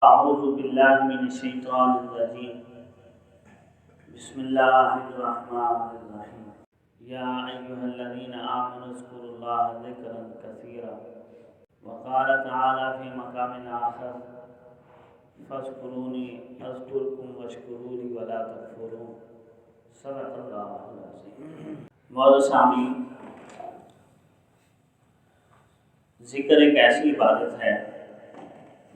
اعوذ باللہ من الشیطان الرجیم بسم اللہ الرحمن الرحیم یا ایہا الذین آمنوا اذکروا اللہ ذکرا کثیرا وقال تعالی فی مقام آخر فاذکرونی اذکرکم واشکروا لی ولا تکفرون صدق اللہ العظیم۔ معزز سامعین، ذکر ایک ایسی عبادت ہے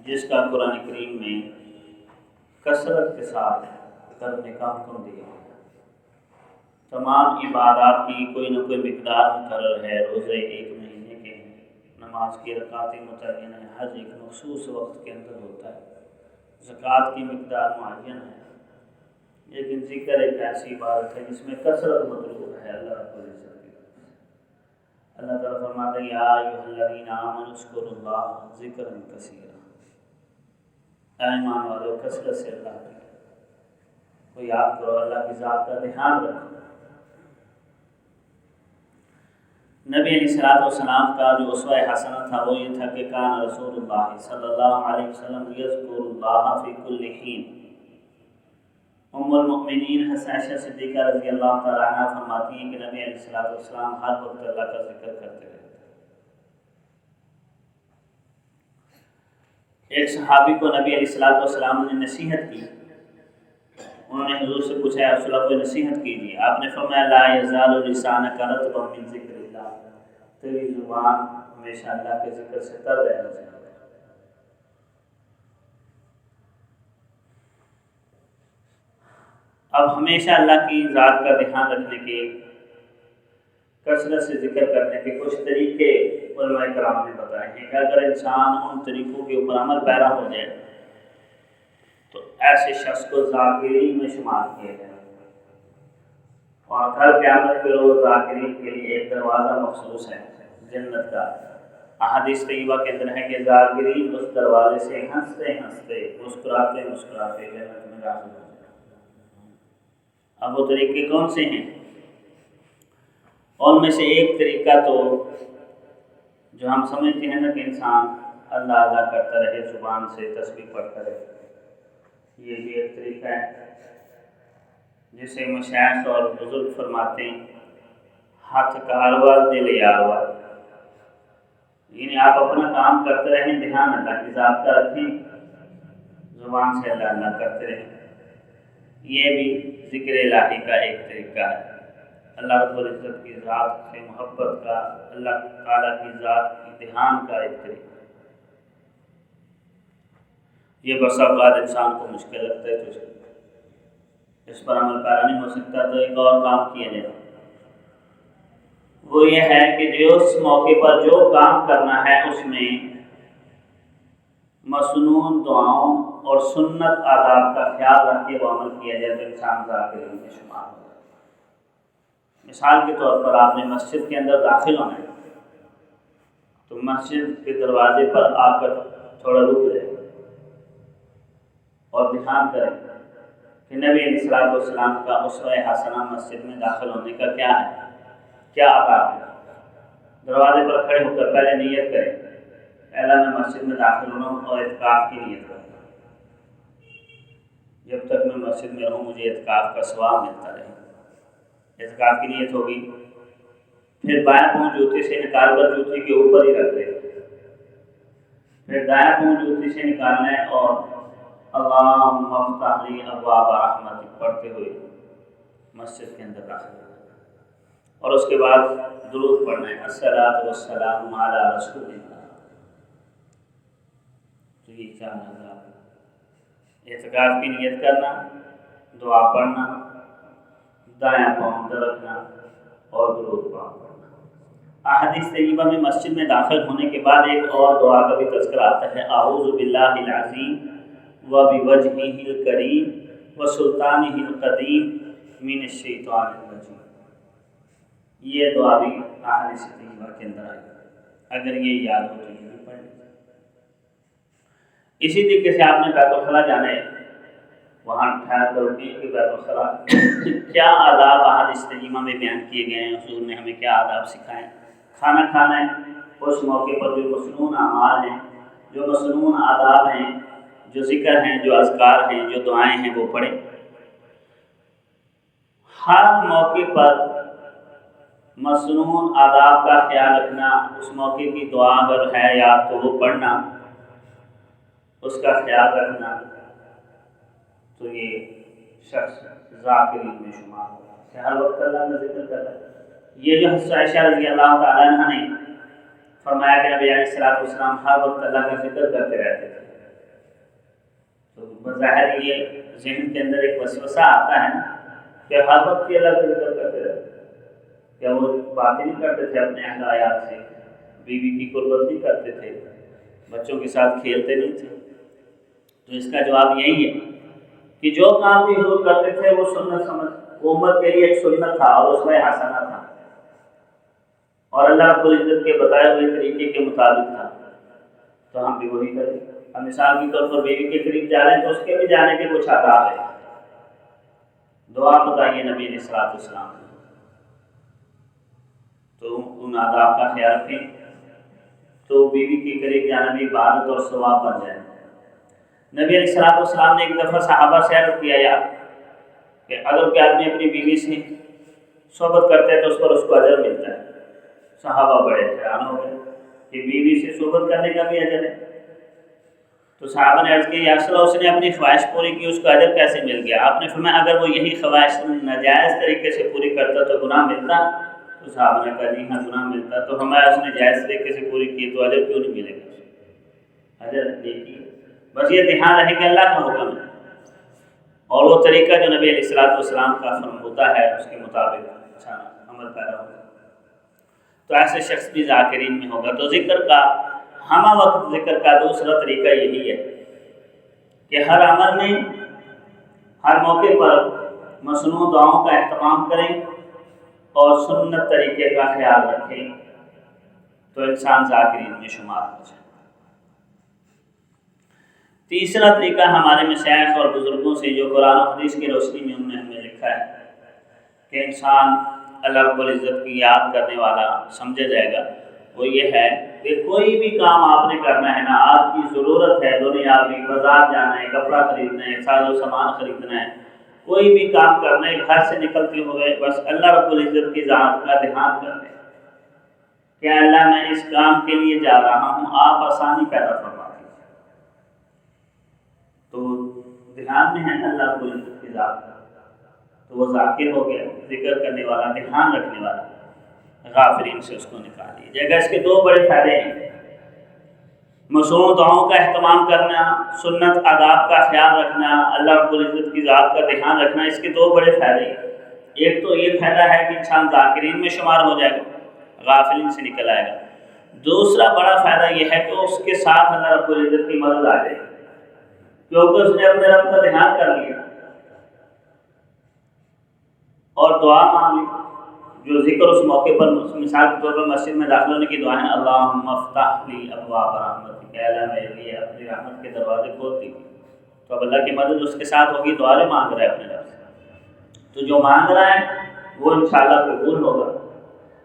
جس کا قرآن کریم میں کثرت کے ساتھ کرنے کا حکم دیا ہے۔ تمام عبادات کی کوئی نہ کوئی مقدار مقرر ہے، روزے ایک مہینے کے ہیں، نماز کی رکعتیں متعین ہیں، حج ایک مخصوص وقت کے اندر ہوتا ہے، زکوٰۃ کی مقدار معین ہے، لیکن ذکر ایک ایسی عبادت ہے جس میں کثرت مطلوب ہے اللہ رب العزت کی طرف سے۔ اللہ تعالیٰ فرماتا ہے یا ایھا الذین آمنوا اذکروا اللہ ذکرا کثیرا، اے ایمان والو کثرت سے اللہ کو یاد کرو، اللہ کی ذات کا دھیان رکھو۔ نبی علیہ السلام کا جو اسوہ حسنہ تھا وہ یہ تھا کہ کان رسول اللہ صلی اللہ علیہ وسلم یذکر اللہ فی کل حین۔ ام المؤمنین عائشہ صدیقہ رضی اللہ تعالیٰ عنہ فرماتی ہیں کہ نبی علیہ السلام ہر وقت اللہ کا ذکر کرتے رہتے۔ ایک صحابی کو نبی علیہ السلام نے نصیحت کی، انہوں نے حضور سے پوچھا یا رسول اللہ کوئی نصیحت کیجیے، آپ نے فرمایا لا یزال لسانک رطبا من ذکر اللہ، تیری زبان ہمیشہ اللہ کے ذکر سے تر رہنا چاہیے۔ اب ہمیشہ اللہ کی ذات کا دھیان رکھنے کے، کثرت سے ذکر کرنے کے کچھ طریقے علماء کرام نے بتائے ہیں کہ اگر انسان ان طریقوں کے اوپر عمل پیرا ہو جائے تو ایسے شخص کو ذاکرین میں شمار کیا جائے، اور کل قیامت کے روز ذاکرین کے لیے ایک دروازہ مخصوص ہے جنت کا۔ احادیث طیبہ کے اندر ہے کہ ذاکرین اس دروازے سے ہنستے ہنستے مسکراتے مسکراتے جنت میں داخل ہو جائے۔ اب وہ طریقے کون سے ہیں؟ ان میں سے ایک طریقہ تو جو ہم سمجھتے ہیں نا کہ انسان اللہ اللہ کرتا رہے، زبان سے تسبیح پڑھتا رہے، یہ بھی ایک طریقہ ہے جسے مشائخ اور بزرگ فرماتے ہیں ہاتھ کاروال دل یاروال، یعنی آپ اپنا کام کرتے رہیں، دھیان اللہ کی ذات کا رکھیں، زبان سے اللہ اللہ کرتے رہیں۔ یہ بھی ذکر الہی کا ایک طریقہ ہے، اللہ رب العزت کی ذات سے محبت کا، اللہ تعالیٰ کی ذات کی دھیان کا ایک طریقہ۔ یہ بس اوقات انسان کو مشکل لگتا ہے تو اس پر عمل پیرا نہیں ہو سکتا، تو ایک اور کام کیا جائے، وہ یہ ہے کہ جو اس موقع پر جو کام کرنا ہے اس میں مسنون دعاؤں اور سنت آداب کا خیال رکھ کے وہ عمل کیا جائے تو انسان ذاکرین میں شمار ہو جائے۔ مثال کے طور پر آپ نے مسجد کے اندر داخل ہونا ہے تو مسجد کے دروازے پر آ کر تھوڑا رک جائیں اور دھیان کریں کہ نبی علیہ السلام کا اسوہ حسنہ مسجد میں داخل ہونے کا کیا ہے، کیا آداب ہے۔ دروازے پر کھڑے ہو کر پہلے نیت کریں، پہلا میں مسجد میں داخل ہو رہا ہوں اور اعتکاف کی نیت کروں، جب تک میں مسجد میں رہوں مجھے اعتکاف کا ثواب ملتا رہے۔ اعتکاف کی نیت ہوگی، پھر بائیں پاؤں جوتی سے نکال کر جوتی کے اوپر ہی رکھ لیں، پھر دائیں پاؤں جوتی سے نکالنا ہے اور اللہم افتح لی ابواب رحمتک پڑھتے ہوئے مسجد کے اندر داخل ہونا، اور اس کے بعد درود پڑھنا ہے الصلاۃ والسلام علی رسول اللہ۔ تو یہ چار آداب، اعتکاف کی نیت کرنا، دعا پڑھنا، دایاں پاؤں اندر رکھنا اور درود پاک پڑھنا۔ احادیث طیبہ میں مسجد میں داخل ہونے کے بعد ایک اور دعا کا بھی تذکرہ آتا ہے، اعوذ باللہ العظیم وبوجہہ الکریم وسلطانہ القدیم من الشیطان الرجیم۔ یہ دعا بھی احادیث طیبہ کے اندر آئی، اگر یہ یاد ہو تو یہ بھی پڑھ لیں۔ اسی طریقے سے آپ نے بیت الخلاء جانا ہے، وہاں ٹھہر کر اٹھیں کہ بیت الخلاء کیا آداب احادیث طیبہ میں بیان کیے گئے ہیں، حضور نے ہمیں کیا آداب سکھائے۔ کھانا کھانا ہے، اس موقع پر جو مسنون اعمال ہیں، جو مسنون آداب ہیں، جو ذکر ہیں، جو اذکار ہیں، جو دعائیں ہیں وہ پڑھیں۔ ہر موقع پر مسنون آداب کا خیال رکھنا، اس موقع کی دعا اگر ہے یا تو وہ پڑھنا، اس کا خیال رکھنا، تو یہ شخص ذاکرین میں شمار ہوگا کہ ہر وقت اللہ کا ذکر کر رہا ہے۔ یہ جو حضرت عائشہ رضی اللہ تعالیٰ عنہ نے فرمایا کہ نبی علیہ السلام ہر وقت اللہ کا ذکر کرتے رہتے تھے، تو بظاہر یہ ذہن کے اندر ایک وسوسہ آتا ہے کہ ہر وقت اللہ کا ذکر کرتے رہتے، کیا وہ باتیں نہیں کرتے تھے اپنے اہل عیال سے، بیوی کی قربت نہیں کرتے تھے، بچوں کے ساتھ کھیلتے نہیں تھے؟ تو اس کا جواب یہی ہے کہ جو کام بھی حضور کرتے تھے وہ سنت سمجھ، وہ امت کے لیے ایک سنت تھا اور اس میں حسنہ تھا، اور اللہ رب العزت کے بتائے ہوئے طریقے کے مطابق تھا، تو ہم بھی وہی کریں۔ ہم مثال کے طور پر بیوی کے قریب جا رہے ہیں تو اس کے بھی جانے کے کچھ آداب ہیں، دعا بتائیے نبی علیہ السلام نے، تو ان آداب کا خیال رکھیں تو بیوی کے قریب جانا بھی عبادت اور ثواب بن جائے۔ نبی علیہ السلام نے ایک دفعہ صحابہ سے عرض کیا یا کہ اگر کوئی آدمی اپنی بیوی سے صحبت کرتا ہے تو اس پر اس کو اجر ملتا ہے۔ صحابہ بڑے حیران ہو گئے کہ بیوی سے صحبت کرنے کا بھی اجر ہے؟ تو صحابہ نے عرض کیا یا رسول اللہ، اس نے اپنی خواہش پوری کی، اس کو اجر کیسے مل گیا؟ آپ نے فرمایا اگر وہ یہی خواہش ناجائز طریقے سے پوری کرتا تو گناہ ملتا؟ تو صحابہ نے کہا جی ہاں گناہ ملتا۔ تو ہمارا اس نے جائز طریقے سے پوری کی تو اجر کیوں نہیں ملے گا؟ اجر نیکی، بس یہ دھیان رہے کہ اللہ کا حکم ہے اور وہ طریقہ جو نبی علیہ السلام کا فرموتا ہے اس کے مطابق اچھا عمل پیرا ہوگا، تو ایسے شخص بھی ذاکرین میں ہوگا۔ تو ذکر کا ہمہ وقت ذکر کا دوسرا طریقہ یہی ہے کہ ہر عمل میں، ہر موقع پر مسنون دعاؤں کا اہتمام کریں اور سنت طریقے کا خیال رکھیں، تو انسان ذاکرین میں شمار ہو جائے۔ تیسرا طریقہ ہمارے مشائخ اور بزرگوں سے جو قرآن و حدیث کی روشنی میں انہوں نے ہمیں لکھا ہے کہ انسان اللہ رب العزت کی یاد کرنے والا سمجھا جائے گا، وہ یہ ہے کہ کوئی بھی کام آپ نے کرنا ہے نا، آپ کی ضرورت ہے دنیاوی، بازار جانا ہے، کپڑا خریدنا ہے، ساز و سامان خریدنا ہے، کوئی بھی کام کرنا ہے، گھر سے نکلتے ہوئے بس اللہ رب العزت کی ذات کا دھیان کرنا ہے کہ اللہ میں اس کام کے لیے جا رہا ہوں، آپ آسانی پیدا فرما دیجیے۔ تو دھیان میں ہے اللہ رب العزت کی ذات کا، تو وہ ذاکر ہو گیا، ذکر کرنے والا، دھیان رکھنے والا، غافلین سے اس کو نکال دیا جائے گا۔ اس کے دو بڑے فائدے ہیں، مسنون دعاؤں کا اہتمام کرنا، سنت آداب کا خیال رکھنا، اللہ رب العزت کی ذات کا دھیان رکھنا، اس کے دو بڑے فائدے ہیں۔ ایک تو یہ فائدہ ہے کہ انسان ذاکرین میں شمار ہو جائے گا، غافلین سے نکل آئے گا۔ دوسرا بڑا فائدہ یہ ہے کہ اس کے ساتھ اللہ رب العزت کی مدد آ جائے گی، کیونکہ اس نے اپنے رب کا دھیان کر لیا اور دعا مانگ لی۔ جو ذکر اس موقع پر مثال کے طور پر مسجد میں داخل ہونے کی دعا ہے، اللہم افتح لی ابواب رحمتک، کہ اللہ میرے لیے اپنی رحمت کے دروازے کھول دی، تو اب اللہ کی مدد اس کے ساتھ ہوگی۔ دعا جو مانگ رہا ہے اپنے رب سے، تو جو مانگ رہا ہے وہ انشاءاللہ قبول ہوگا،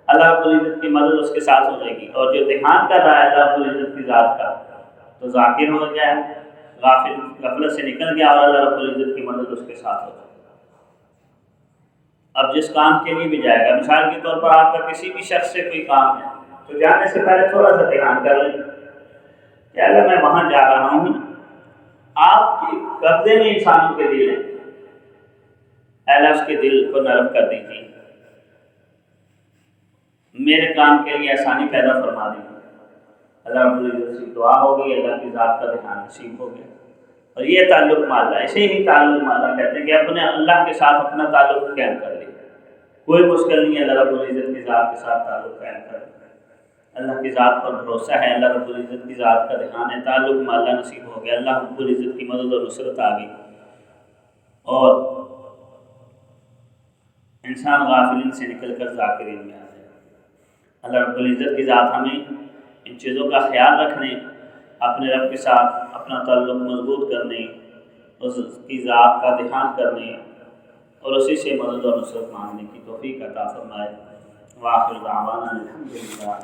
اللہ رب العزت کی مدد اس کے ساتھ ہو جائے گی، اور جو دھیان کر رہا ہے اللہ رب العزت کی ذات کا، تو ذاکر ہو گیا، غفلت سے نکل گیا، اور اللہ رب العزت کی مدد اس کے ساتھ ہو جائے گی۔ اب جس کام کے لیے بھی جائے گا، مثال کے طور پر آپ کا کسی بھی شخص سے کوئی کام ہے، تو جانے سے پہلے تھوڑا سا دھیان کر لیں کہ اللہ میں وہاں جا رہا ہوں، آپ کے قبضے میں انسانوں کے دل ہیں، اللہ اس کے دل کو نرم کر دیجیے، میرے کام کے لیے آسانی پیدا فرما دیجیے۔ اللہ رب العزت سے دعا ہوگی، اللہ کی ذات کا دھیان نصیب ہو گیا، اور یہ تعلق معلّہ، اسے ہی تعلق معلّہ کہتے ہیں کہ اپنے اللہ کے ساتھ اپنا تعلق قائم کر لیں۔ کوئی مشکل نہیں ہے اللہ رب العزت کی ذات کے ساتھ تعلق قائم کرنا، اللہ کی ذات پر بھروسہ ہے، اللہ رب العزت کی ذات کا دھیان ہے، تعلق معلّہ نصیب ہو گیا، اللہ رب العزت کی مدد اور نصرت آ گئی، اور انسان غافلین سے نکل کر ذاکرین میں آ جائے۔ اللہ رب العزت کی ذات ہمیں ان چیزوں کا خیال رکھنے، اپنے رب کے ساتھ اپنا تعلق مضبوط کرنے، اس کی ذات کا دھیان کرنے اور اسی سے مدد اور نصرت مانگنے کی توفیق عطا فرمائے۔ وآخر دعوانا الحمدللہ۔